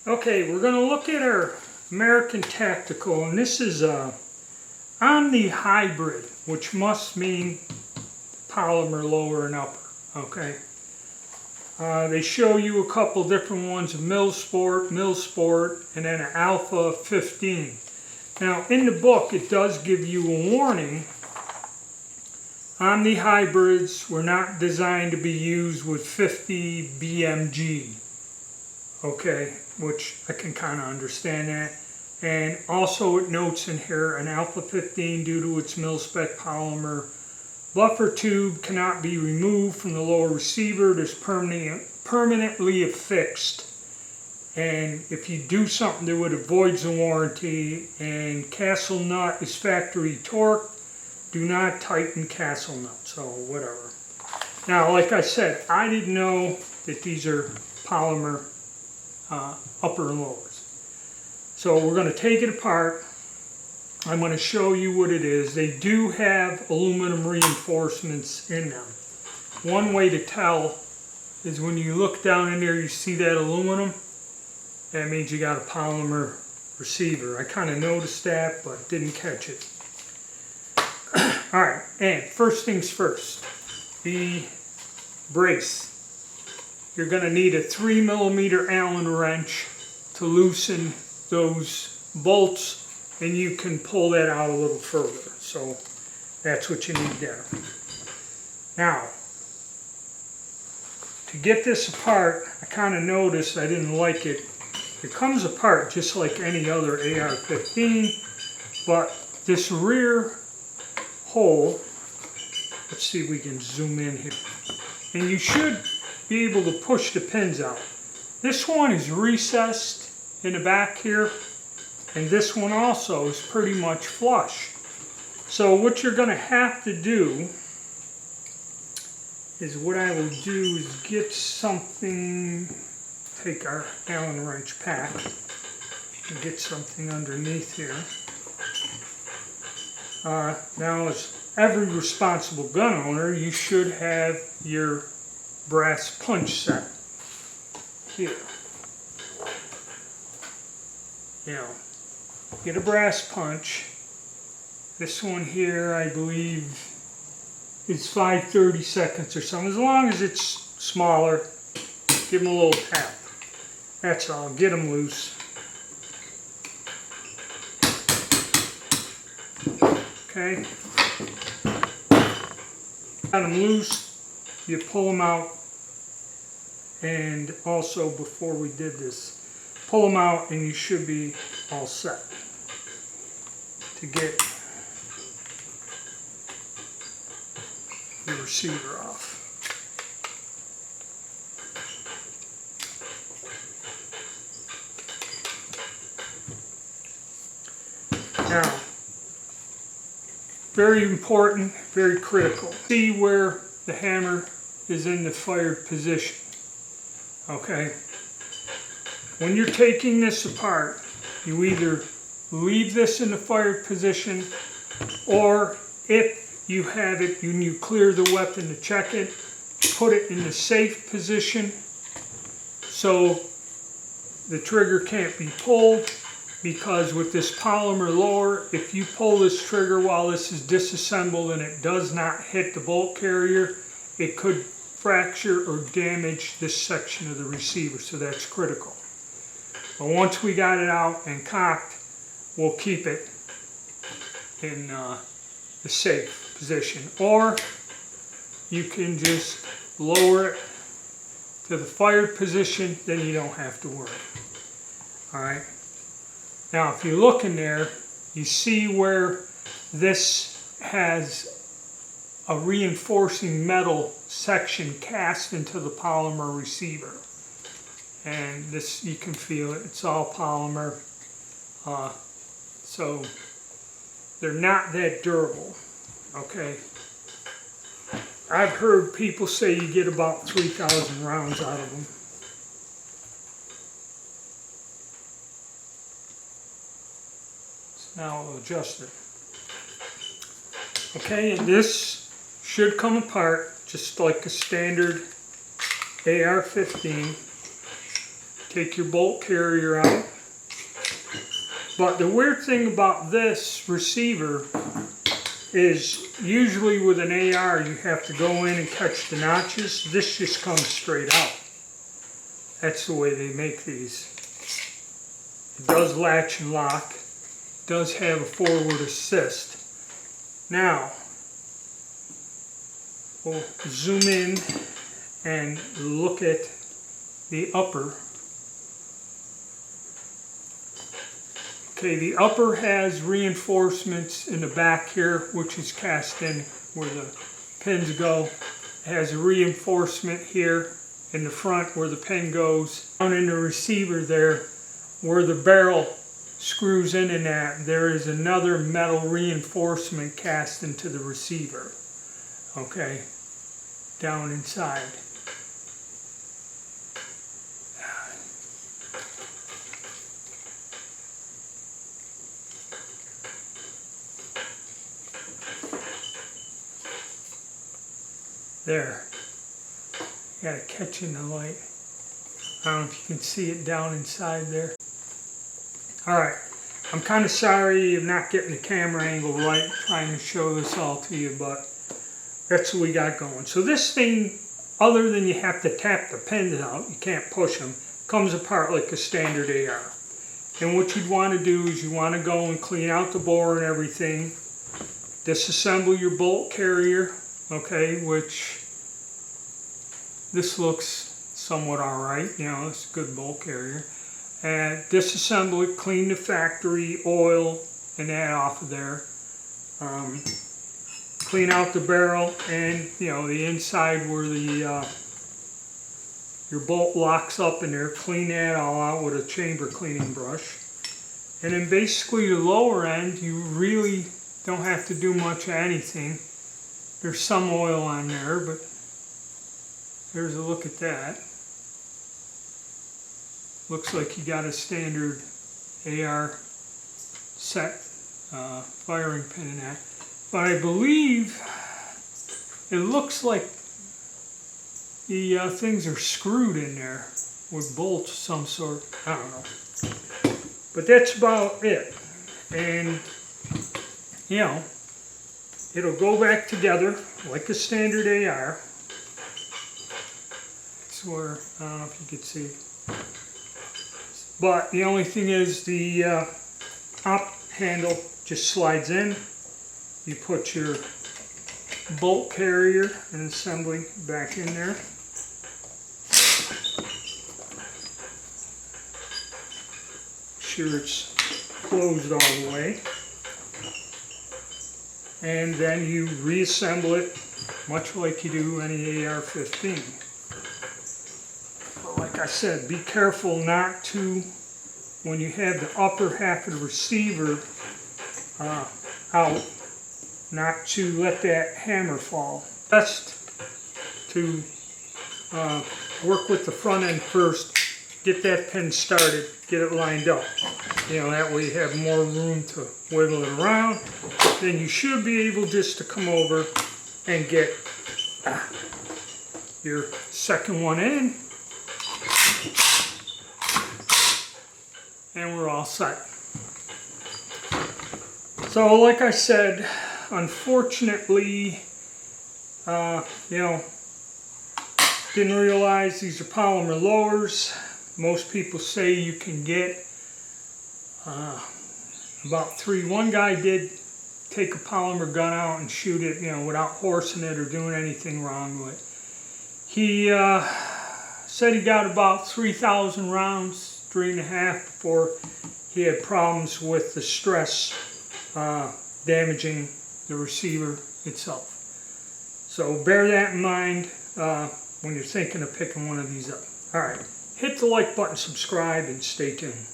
Okay, we're going to look at our American Tactical, and this is on the hybrid, which must mean polymer lower and upper. Okay, they show you a couple different ones of Mil Sport, and then an Alpha 15. Now, in the book, it does give you a warning. On the hybrids, we're not designed to be used with 50 BMG. Okay, which I can kind of understand that. And also it notes in here an Alpha 15 due to its mil-spec polymer buffer tube cannot be removed from the lower receiver. It is permanently affixed. And if you do something to it, it voids the warranty. And castle nut is factory torque. Do not tighten castle nut. So whatever. Now, like I said, I didn't know that these are polymer upper and lowers. So we're going to take it apart. I'm going to show you what it is. They do have aluminum reinforcements in them. One way to tell is when you look down in there, you see that aluminum. That means you got a polymer receiver. I kind of noticed that, but didn't catch it. Alright, and first things first, the brace. You're going to need a 3mm Allen wrench to loosen those bolts, and you can pull that out a little further. So that's what you need there. Now, to get this apart, I kind of noticed I didn't like it. It comes apart just like any other AR-15, but this rear hole, let's see if we can zoom in here, and you should be able to push the pins out. This one is recessed in the back here, and this one also is pretty much flush. So what you're going to have to do is, what I will do is get something, take our Allen wrench pack and get something underneath here. Now, as every responsible gun owner, you should have your brass punch set here. You know, get a brass punch. This one here, I believe, is 5/32 or something. As long as it's smaller, give them a little tap. That's all. Get them loose. Okay. Got them loose. You pull them out. And also, before we did this, pull them out and you should be all set to get the receiver off. Now, very important, very critical. See where the hammer is in the fired position. Okay? When you're taking this apart, you either leave this in the fired position, or if you have it and you clear the weapon to check it, put it in the safe position so the trigger can't be pulled, because with this polymer lower, if you pull this trigger while this is disassembled and it does not hit the bolt carrier, it could fracture or damage this section of the receiver, so that's critical. But once we got it out and cocked, we'll keep it in the safe position. Or you can just lower it to the fired position, then you don't have to worry. Alright. Now if you look in there, you see where this has a reinforcing metal section cast into the polymer receiver. And this, you can feel it, it's all polymer. So they're not that durable. Okay. I've heard people say you get about 3,000 rounds out of them. So now I'll adjust it. Okay, and this should come apart just like a standard AR-15. take your bolt carrier out. But the weird thing about this receiver is usually with an AR you have to go in and catch the notches. This just comes straight out. That's the way they make these. It does latch and lock. It does have a forward assist. Now, we'll zoom in and look at the upper. Okay, the upper has reinforcements in the back here, which is cast in where the pins go. It has a reinforcement here in the front where the pin goes. Down in the receiver there, where the barrel screws in that, there is another metal reinforcement cast into the receiver. Okay, down inside. There. Got to catch in the light. I don't know if you can see it down inside there. Alright, I'm kind of sorry I'm not getting the camera angle right, trying to show this all to you, but that's what we got going. So this thing, other than you have to tap the pins out, you can't push them, comes apart like a standard AR. And what you'd want to do is you want to go and clean out the bore and everything, disassemble your bolt carrier, okay, which this looks somewhat alright, you know, it's a good bolt carrier. And disassemble it, clean the factory oil and that off of there. Clean out the barrel and, you know, the inside where the your bolt locks up in there. Clean that all out with a chamber cleaning brush. And then basically the lower end, you really don't have to do much of anything. There's some oil on there, but there's a look at that. Looks like you got a standard AR set firing pin in that. But I believe it looks like the things are screwed in there with bolts of some sort. I don't know. But that's about it. And, you know, it'll go back together like a standard AR. It's where, I don't know if you could see. But the only thing is the top handle just slides in. You put your bolt carrier and assembly back in there. Sure it's closed all the way. And then you reassemble it much like you do any AR-15. But like I said, be careful not to, when you have the upper half of the receiver out, not to let that hammer fall. Best to work with the front end first, get that pin started, get it lined up. You know, that way you have more room to wiggle it around. Then you should be able just to come over and get your second one in. And we're all set. So like I said, unfortunately, you know, didn't realize these are polymer lowers. Most people say you can get about 3. One guy did take a polymer gun out and shoot it, you know, without horsing it or doing anything wrong with it. He said he got about 3,000 rounds, 3.5, before he had problems with the stress damaging the receiver itself. So bear that in mind when you're thinking of picking one of these up. Alright, hit the like button, subscribe, and stay tuned.